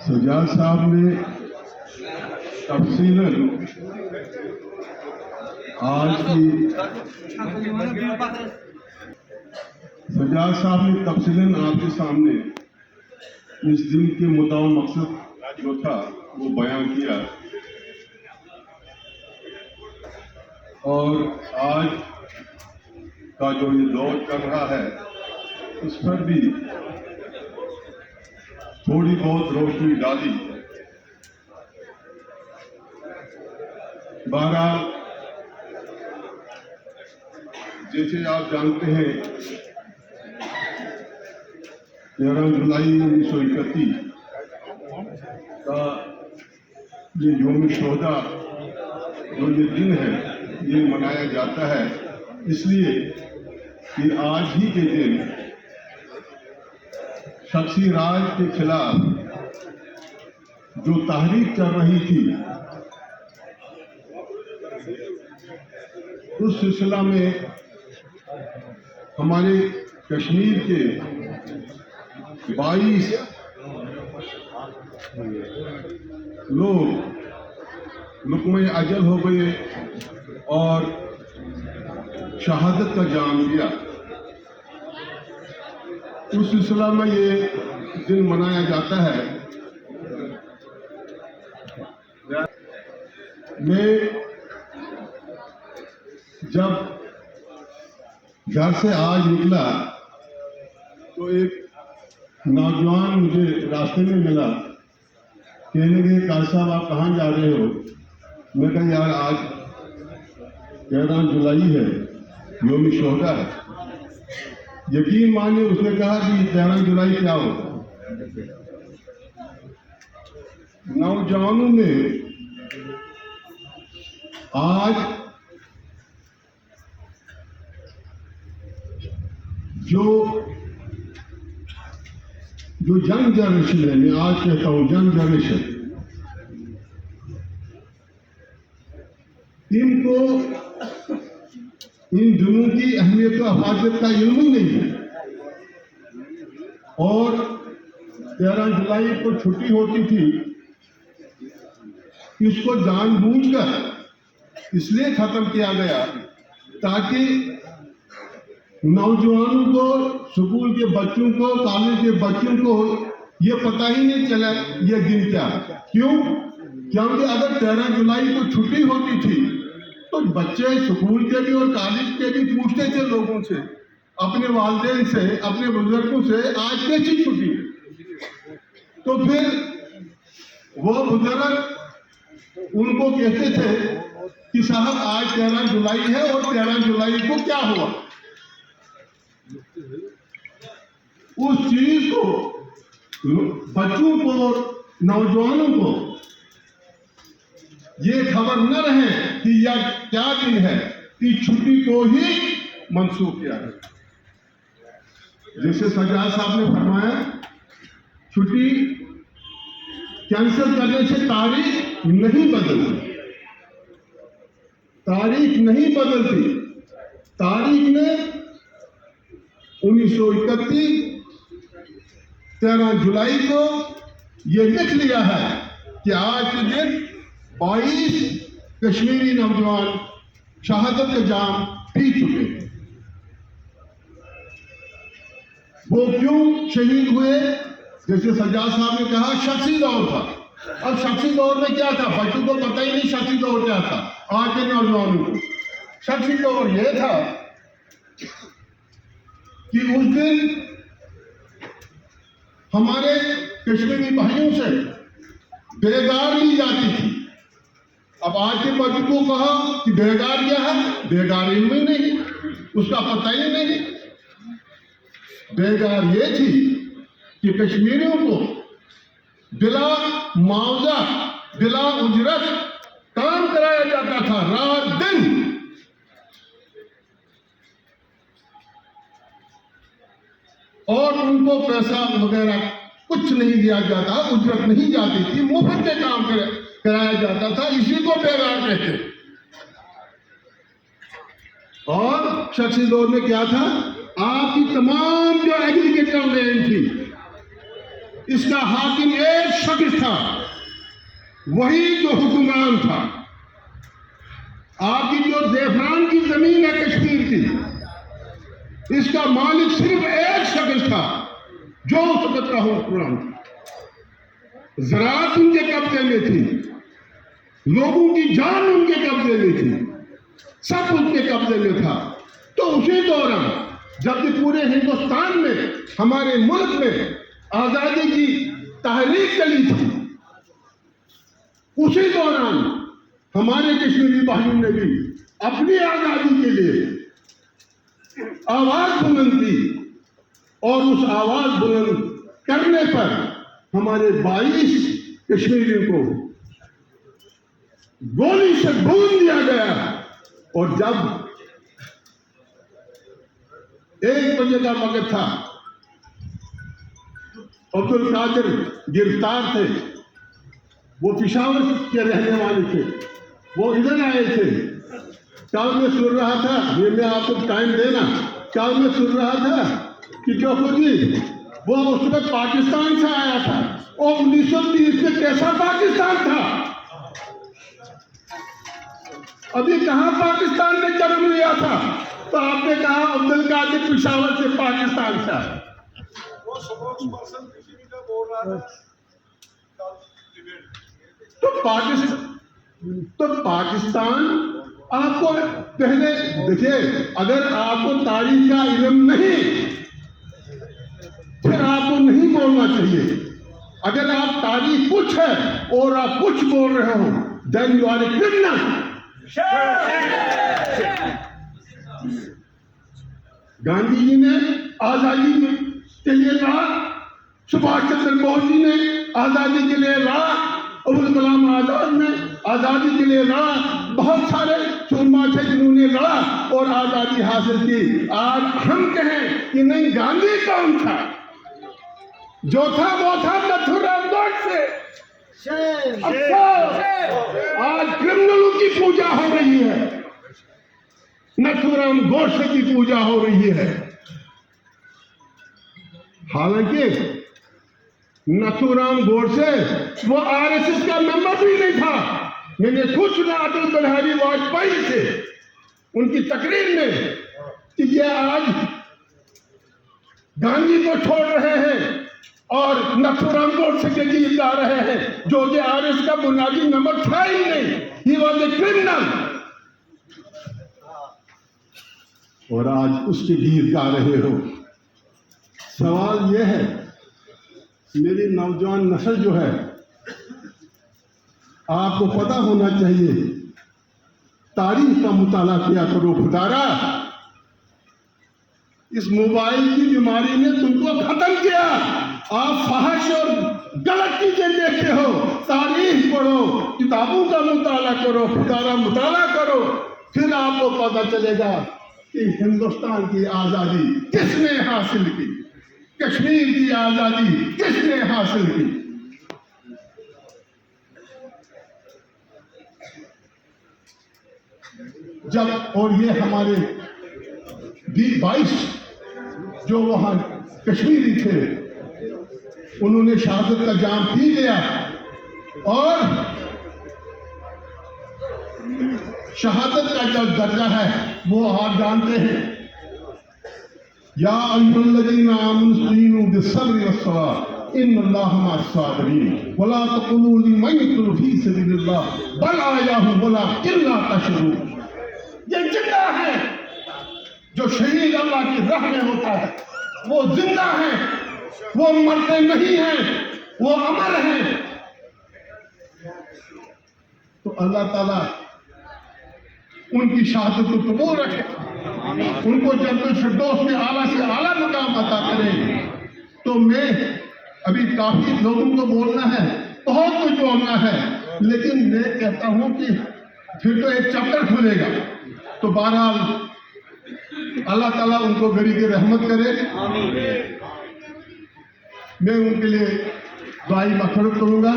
सजाद साहब ने तफसीलन आज की सजाद साहब ने तफसीलन आपके सामने इस दिन के मुद्दा मकसद जो था वो बयान किया और आज का जो ये दौर चल रहा है इस पर भी थोड़ी बहुत रोशनी डाली। बहरहाल जैसे आप जानते हैं 13 जुलाई 1931 का ये यौम शोहदा जो ये दिन है ये मनाया जाता है इसलिए कि आज ही के दिन शख्सी राज के खिलाफ जो तहरीक चल रही थी उस सिलसिला में हमारे कश्मीर के 22 लोग लुक़्मे अजल हो गए और शहादत का जाम लिया। उस सिलसिला में ये दिन मनाया जाता है। मैं जब घर से आज निकला तो एक नौजवान मुझे रास्ते में मिला, कहने लगे काजी साहब आप कहाँ जा रहे हो? मैं कहा यार आज 13 जुलाई है, यौम शोहदा है। यकीन मानिए उसने कहा कि 13 जुलाई क्या होता है। नौजवानों में आज जो यंग जनरेशन है, मैं आज कहता हूं यंग जनरेशन, इनको इन दिनों की अहमियत और हिफाजत का इल्म ही नहीं है। और 13 जुलाई को छुट्टी होती थी, इसको जानबूझकर इसलिए खत्म किया गया ताकि नौजवानों को, स्कूल के बच्चों को, कॉलेज के बच्चों को ये पता ही नहीं चला ये दिन क्या है। क्यों? क्योंकि अगर 13 जुलाई को छुट्टी होती थी तो बच्चे स्कूल के भी और कॉलेज के भी पूछते थे लोगों से, अपने वालिदैन से, अपने बुजुर्गों से, आज कैसी छुट्टी है? तो फिर वो बुजुर्ग उनको कहते थे कि साहब आज 13 जुलाई है और 13 जुलाई को क्या हुआ। उस चीज को बच्चों को, नौजवानों को ये खबर न रहे कि यह क्या दिन है, इस छुट्टी को ही मंसूख किया है। जैसे सजाद साहब ने फरमाया, छुट्टी कैंसिल करने से तारीख नहीं बदलती, तारीख नहीं बदलती। तारीख ने 1931 13 जुलाई को यह लिख लिया है कि आज के दिन 22 कश्मीरी नौजवान शहादत का जाम पी चुके हैं। वो क्यों शहीद हुए? जैसे सजाद साहब ने कहा शख्सी दौर था। अब शख्सी दौर में क्या था? बच्चों को पता ही नहीं शख्सी दौर क्या था। आज के नौजवानों को शख्सी दौर यह था कि उस दिन हमारे कश्मीरी भाइयों से बेगार ली जाती थी। अब आज के बच्चों को कहा कि बेगार क्या है? बेगार इल्म ही नहीं, उसका पता ही नहीं। बेगार ये थी कि कश्मीरियों को बिला मुआवजा, बिला उजरत काम कराया जाता था, रात दिन। और उनको पैसा वगैरह कुछ नहीं दिया जाता, उजरत नहीं जाती थी, मुफ्त में काम कराया जाता था। इसी को बेगार कहते। और शख्सी दौर में क्या था? आपकी तमाम जो एग्रीगेटर लैंड थी इसका हाकिम एक शख्स था, वही जो हुक्मरान था। आपकी जो ज़ेफ़रान की जमीन है कश्मीर की, इसका मालिक सिर्फ एक शख्स था जो उस वक्त का हुक्मरान था। ज़राअत उनके कब्जे में थी, लोगों की जान उनके कब्जे में थी, सब उनके कब्जे में था। तो उसी दौरान जब कि पूरे हिंदुस्तान में, हमारे मुल्क में आजादी की तहरीक चली थी, उसी दौरान हमारे कश्मीरी भाइयों ने भी अपनी आजादी के लिए आवाज बुलंद की, और उस आवाज बुलंद करने पर हमारे 22 कश्मीरियों को गोली से भून दिया गया। और जब 1 बजे का वक्त था, अब्दुल कादिर गिरफ्तार थे, वो पेशावर के रहने वाले थे, वो इधर आए थे। कल मैं सुन रहा था, ये मैं आपको टाइम देना, कल मैं सुन रहा था कि चौको जी वो उस वक्त पाकिस्तान से आया था, और 1930 में कैसा पाकिस्तान था, अभी कहां पाकिस्तान ने जन्म लिया था। तो आपने कहा अब्दुल कादिर पेशावर से पाकिस्तान से आया। तो पाकिस्तान आपको पहले देखिए, अगर आपको तारीख का इल्म नहीं, फिर आपको नहीं बोलना चाहिए। अगर आप तारीख कुछ है और आप कुछ बोल रहे हो, then you are a criminal. Gandhi ji ने आजादी के लिए लड़ा, सुभाष चंद्र बोस जी ने आजादी के लिए लड़ा, अब्दुल कलाम आजाद ने आजादी के लिए लड़ा, बहुत सारे सूरमा थे जिन्होंने लड़ा और आजादी हासिल की। आज हम कहें कि नहीं, गांधी कौन था? जो था वो था नथुराम गोडसे। आज क्रिमिनलों की पूजा हो रही है, नथुराम गोडसे की पूजा हो रही है। हालांकि नथुराम गोडसे वो आरएसएस का मेंबर भी नहीं था। मैंने खुद सुना अटल बिहारी वाजपेयी से उनकी तकरीर में कि ये आज गांधी को छोड़ रहे हैं और नथुराम गोडसे के गीत गा रहे हैं, जो कि आरएसएस का बुनियादी मेंबर था ही नहीं। He was a criminal. और आज उसके गीत गा रहे हो। सवाल यह है, मेरी नौजवान नस्ल जो है, आपको पता होना चाहिए, तारीख का मुताला किया करो। खुदारा, इस मोबाइल की बीमारी ने तुमको खत्म किया। आप फहश और गलत चीजें देखते हो। तारीख पढ़ो, किताबों का मुताला करो, खुदारा मुताला करो, फिर आपको पता चलेगा कि हिंदुस्तान की आजादी किसने हासिल की, कश्मीर की आजादी किसने हासिल की। जब और ये हमारे 22 जो वहां कश्मीरी थे, उन्होंने शहादत का जाम पी लिया। और शहादत का जो दर्जा है वो आप जानते हैं, या अय्युहल्लज़ीना आमनु बिस्सब्रि वस्सलाह इन्नल्लाहा मअस-साबिरीन वला तक़ूलू लिमन युक़तलू फी सबिलिल्लाह बल आयाहु वलाकिन्ना तशउरून। ये जिंदा है, जो शहीद अल्लाह की राह में होता है वो जिंदा है, वो मरते नहीं हैं, वो अमर हैं। तो अल्लाह ताला उनकी शहादत को कबूल रखे, उनको जन्नतुल फिरदौस में आला से आला मुकाम अता करे। तो मैं अभी काफी लोगों को बोलना है, बहुत कुछ बोलना है, लेकिन मैं कहता हूं कि फिर तो एक चैप्टर खुलेगा। तो बहरहाल अल्लाह ताला उनको गरी की रहमत करे। मैं उनके लिए दुआई मग़फ़िरत करूंगा।